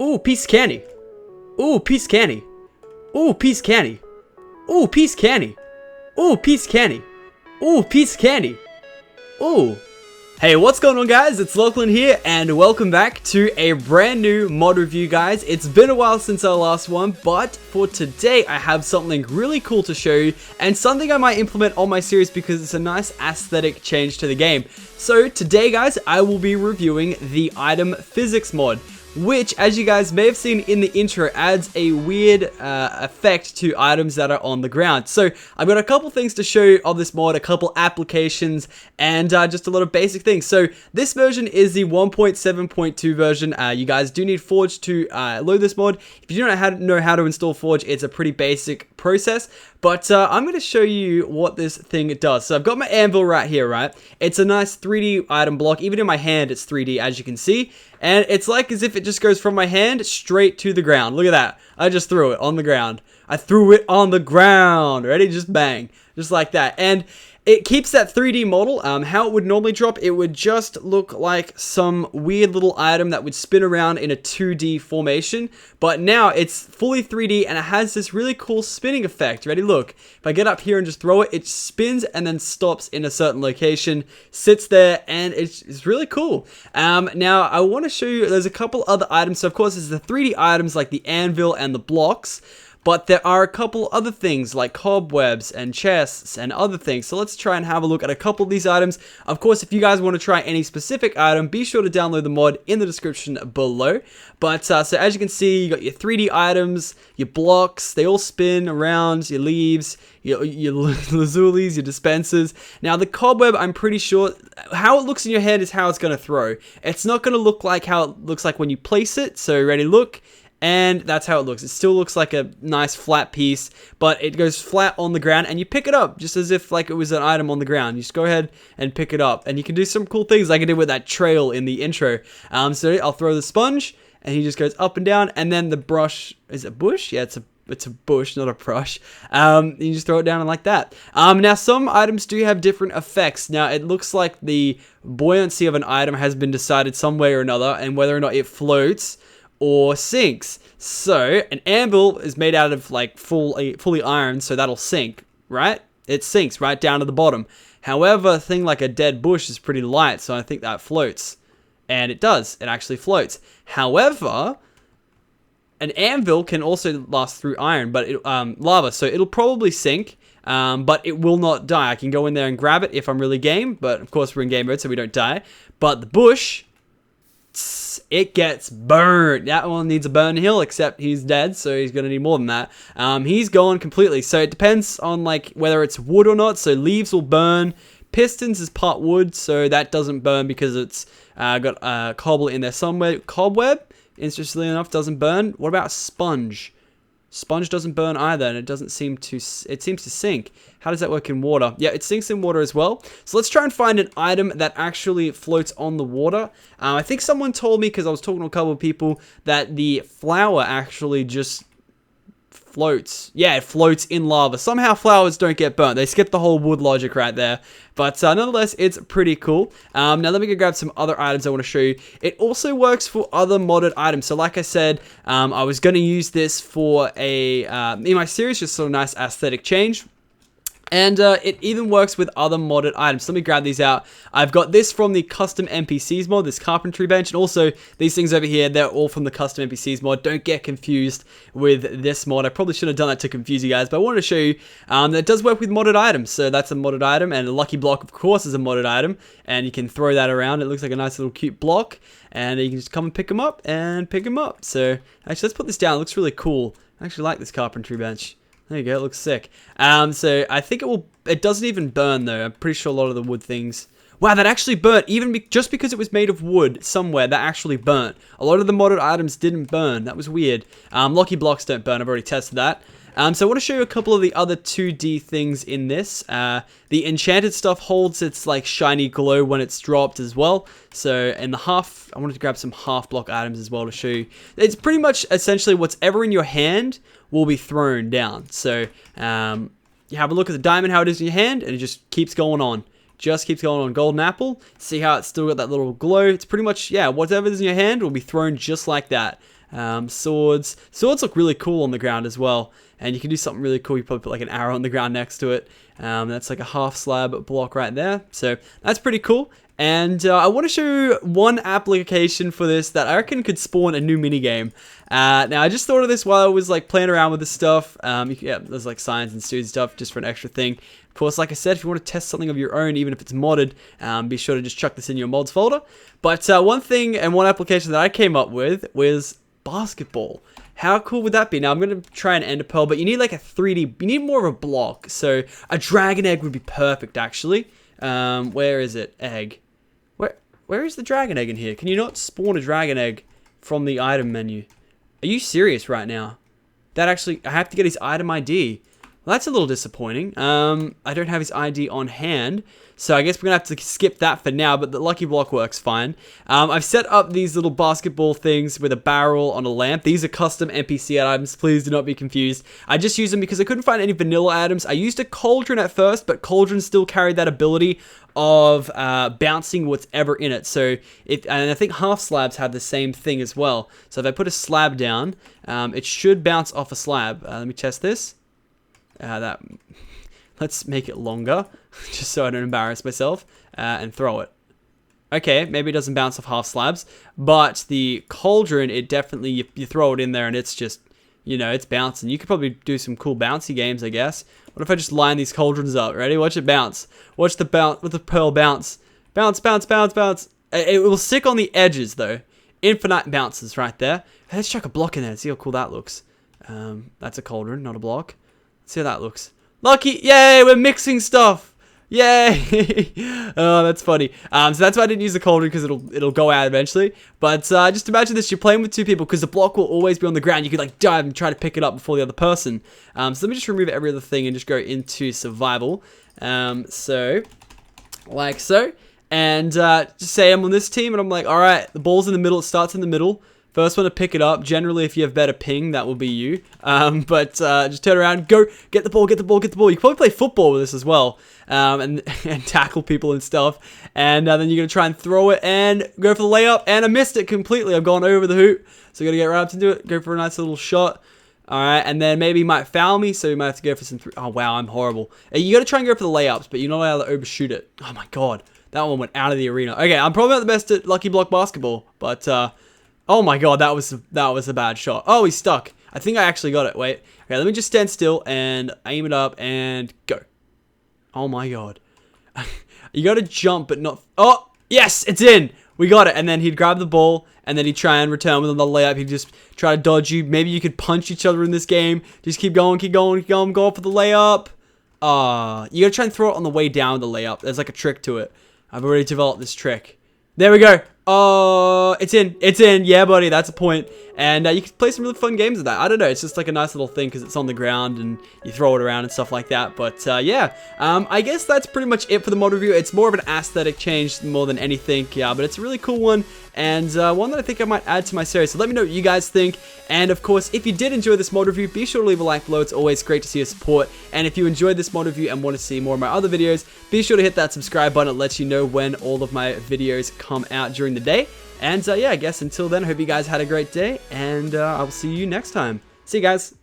Ooh, piece of candy. Ooh, piece of candy. Ooh, piece of candy. Ooh, piece of candy. Ooh, piece of candy. Ooh, piece of candy. Ooh. Hey, what's going on, guys? It's Lachlan here, and welcome back to a brand new mod review, guys. It's been a while since our last one, but for today, I have something really cool to show you, and something I might implement on my series because it's a nice aesthetic change to the game. So today, guys, I will be reviewing the item physics mod, which, as you guys may have seen in the intro, adds a weird effect to items that are on the ground. So I've got a couple things to show you of this mod, a couple applications, and just a lot of basic things. So this version is the 1.7.2 version. You guys do need Forge to load this mod. If you don't know how to install Forge, it's a pretty basic process. But I'm going to show you what this thing does. So I've got my anvil right here, right? It's a nice 3D item block. Even in my hand, it's 3D, as you can see. And it's like as if it just goes from my hand straight to the ground. Look at that. I just threw it on the ground. I threw it on the ground. Ready? Just bang. Just like that. And it keeps that 3D model. How it would normally drop, it would just look like some weird little item that would spin around in a 2D formation. But now it's fully 3D and it has this really cool spinning effect. Ready? Look. If I get up here and just throw it, it spins and then stops in a certain location, sits there, and it's really cool. Now, I want to show you, there's a couple other items. So, of course, there's the 3D items like the anvil and the blocks. But there are a couple other things like cobwebs and chests and other things. So let's try and have a look at a couple of these items. Of course, if you guys want to try any specific item, be sure to download the mod in the description below. But so as you can see, you got your 3D items, your blocks, they all spin around, your leaves, your lazulis, your dispensers. Now the cobweb, I'm pretty sure, how it looks in your hand is how it's going to throw. It's not going to look like how it looks like when you place it. So ready, look. And that's how it looks. It still looks like a nice flat piece, but it goes flat on the ground and you pick it up just as if like it was an item on the ground. You just go ahead and pick it up and you can do some cool things like I did with that trail in the intro. So I'll throw the sponge and he just goes up and down, and then the brush, is it bush? Yeah, it's a bush, not a brush. You just throw it down and like that. Now some items do have different effects. Now it looks like the buoyancy of an item has been decided some way or another, and whether or not it floats or sinks. So an anvil is made out of like fully iron, so that'll sink, right? It sinks right down to the bottom. However, a thing like a dead bush is pretty light, so I think that floats. And it does. It actually floats. However, an anvil can also last through iron, but lava, so it'll probably sink. But it will not die. I can go in there and grab it if I'm really game, but of course we're in game mode, so we don't die. But the bush, it gets burned. That one needs a burn hill, except he's dead, so he's gonna need more than that. He's gone completely. So it depends on like whether it's wood or not. So leaves will burn. Pistons is part wood, so that doesn't burn because it's got cobble in there somewhere. Cobweb, interestingly enough, doesn't burn. What about sponge? Sponge doesn't burn either, and it seems to sink. How does that work in water? Yeah, it sinks in water as well. So let's try and find an item that actually floats on the water. I think someone told me, because I was talking to a couple of people, that the flour actually just floats. Yeah, it floats in lava. Somehow flowers don't get burnt. They skip the whole wood logic right there. But nonetheless, it's pretty cool. Now let me go grab some other items I want to show you. It also works for other modded items. So like I said, I was going to use this for in my series, just sort of nice aesthetic change. And it even works with other modded items. Let me grab these out. I've got this from the custom NPCs mod, this carpentry bench. And also these things over here, they're all from the custom NPCs mod. Don't get confused with this mod. I probably shouldn't have done that to confuse you guys. But I wanted to show you that it does work with modded items. So that's a modded item. And a lucky block, of course, is a modded item. And you can throw that around. It looks like a nice little cute block. And you can just come and pick them up and pick them up. So actually, let's put this down. It looks really cool. I actually like this carpentry bench. There you go, it looks sick. So I think it doesn't even burn though. I'm pretty sure a lot of the wood things. Wow, that actually burnt. Just because it was made of wood somewhere, that actually burnt. A lot of the modded items didn't burn. That was weird. Lucky blocks don't burn. I've already tested that. So I want to show you a couple of the other 2D things in this. The enchanted stuff holds its like shiny glow when it's dropped as well. So in the half, I wanted to grab some half block items as well to show you. It's pretty much essentially whatever in your hand will be thrown down. So you have a look at the diamond, how it is in your hand, and it just keeps going on. Just keeps going on. Golden apple. See how it's still got that little glow. It's pretty much, yeah, whatever is in your hand will be thrown just like that. Swords. Swords look really cool on the ground as well. And you can do something really cool. You probably put like an arrow on the ground next to it. That's like a half slab block right there. So that's pretty cool. And I want to show you one application for this that I reckon could spawn a new minigame. Now, I just thought of this while I was like playing around with this stuff. Yeah, there's like signs and stews stuff just for an extra thing. Of course, like I said, if you want to test something of your own, even if it's modded, be sure to just chuck this in your mods folder. But one thing and one application that I came up with was basketball. How cool would that be? Now, I'm going to try an ender pearl, but you need like a 3D, you need more of a block. So a dragon egg would be perfect, actually. Where is it? Egg. Where is the dragon egg in here? Can you not spawn a dragon egg from the item menu? Are you serious right now? That actually, I have to get his item ID. Well, that's a little disappointing. I don't have his ID on hand, so I guess we're gonna have to skip that for now, but the lucky block works fine. I've set up these little basketball things with a barrel on a lamp. These are custom NPC items, please do not be confused. I just used them because I couldn't find any vanilla items. I used a cauldron at first, but cauldron still carried that ability of bouncing whatever in it. So, and I think half slabs have the same thing as well. So if I put a slab down, it should bounce off a slab. Let me test this. Let's make it longer, just so I don't embarrass myself, and throw it. Okay, maybe it doesn't bounce off half slabs, but the cauldron, it definitely, you throw it in there and it's just, you know, it's bouncing. You could probably do some cool bouncy games, I guess. What if I just line these cauldrons up? Ready? Watch it bounce. Watch the pearl bounce. Bounce, bounce, bounce, bounce. It will stick on the edges, though. Infinite bounces right there. Hey, let's chuck a block in there. See how cool that looks. That's a cauldron, not a block. Let's see how that looks. Lucky! Yay! We're mixing stuff! Yay! Oh, that's funny. So that's why I didn't use the cauldron, because it'll go out eventually. But just imagine this, you're playing with two people, because the block will always be on the ground. You could like dive and try to pick it up before the other person. So let me just remove every other thing and just go into survival. So, like so. And just say I'm on this team, and I'm like, alright, the ball's in the middle, it starts in the middle. First one to pick it up. Generally, if you have better ping, that will be you. But just turn around, go, get the ball, get the ball, get the ball. You can probably play football with this as well, and tackle people and stuff. And then you're going to try and throw it and go for the layup. And I missed it completely. I've gone over the hoop. So I got to get right up to do it. Go for a nice little shot. All right, and then maybe he might foul me, so you might have to go for some oh, wow, I'm horrible. You got to try and go for the layups, but you're not allowed to overshoot it. Oh, my God. That one went out of the arena. Okay, I'm probably not the best at Lucky Block basketball, but... oh my God, that was a bad shot. Oh, he's stuck. I think I actually got it. Wait. Okay, let me just stand still and aim it up and go. Oh my God. You got to jump, but not... Oh, yes, it's in. We got it. And then he'd grab the ball, and then he'd try and return with another layup. He'd just try to dodge you. Maybe you could punch each other in this game. Just keep going, keep going, keep going. Go for the layup. You got to try and throw it on the way down the layup. There's like a trick to it. I've already developed this trick. There we go. Oh, it's in. It's in. Yeah, buddy. That's a point. And you can play some really fun games with that. I don't know. It's just like a nice little thing because it's on the ground and you throw it around and stuff like that. But yeah, I guess that's pretty much it for the mod review. It's more of an aesthetic change more than anything. Yeah, but it's a really cool one and one that I think I might add to my series. So let me know what you guys think. And of course, if you did enjoy this mod review, be sure to leave a like below. It's always great to see your support. And if you enjoyed this mod review and want to see more of my other videos, be sure to hit that subscribe button. It lets you know when all of my videos come out during the day. And yeah, I guess until then, I hope you guys had a great day, and I will see you next time. See you guys.